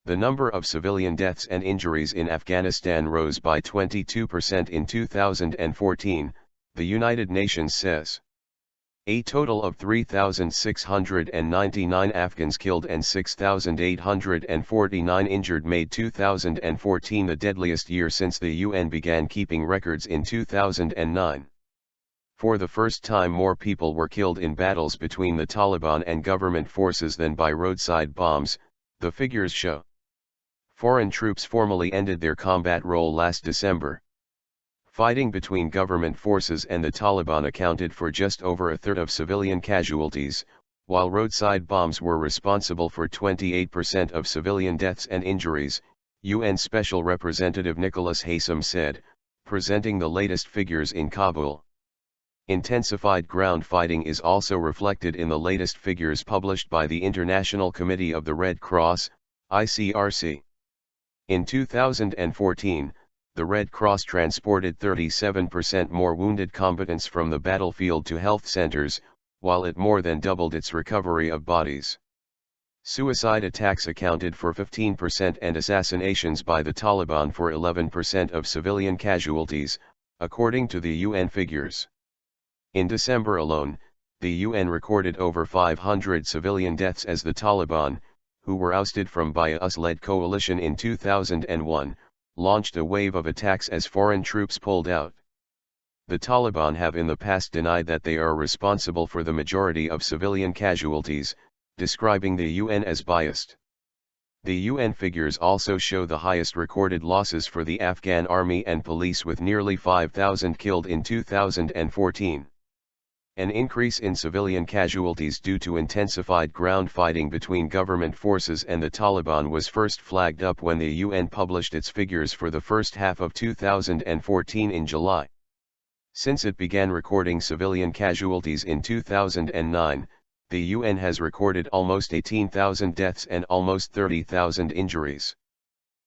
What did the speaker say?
The number of civilian deaths and injuries in Afghanistan rose by 22% in 2014, the United Nations says. A total of 3,699 Afghans killed and 6,849 injured made 2014 the deadliest year since the UN began keeping records in 2009. For the first time, more people were killed in battles between the Taliban and government forces than by roadside bombs, the figures show. Foreign troops formally ended their combat role last December. Fighting between government forces and the Taliban accounted for just over a third of civilian casualties, while roadside bombs were responsible for 28% of civilian deaths and injuries, UN Special Representative Nicholas Haysom said, presenting the latest figures in Kabul. Intensified ground fighting is also reflected in the latest figures published by the International Committee of the Red Cross, ICRC. In 2014, the Red Cross transported 37% more wounded combatants from the battlefield to health centers, while it more than doubled its recovery of bodies. Suicide attacks accounted for 15% and assassinations by the Taliban for 11% of civilian casualties, according to the UN figures. In December alone, the UN recorded over 500 civilian deaths as the Taliban, who were ousted from by a US-led coalition in 2001, launched a wave of attacks as foreign troops pulled out. The Taliban have in the past denied that they are responsible for the majority of civilian casualties, describing the UN as biased. The UN figures also show the highest recorded losses for the Afghan army and police, with nearly 5,000 killed in 2014. An increase in civilian casualties due to intensified ground fighting between government forces and the Taliban was first flagged up when the UN published its figures for the first half of 2014 in July. Since it began recording civilian casualties in 2009, the UN has recorded almost 18,000 deaths and almost 30,000 injuries.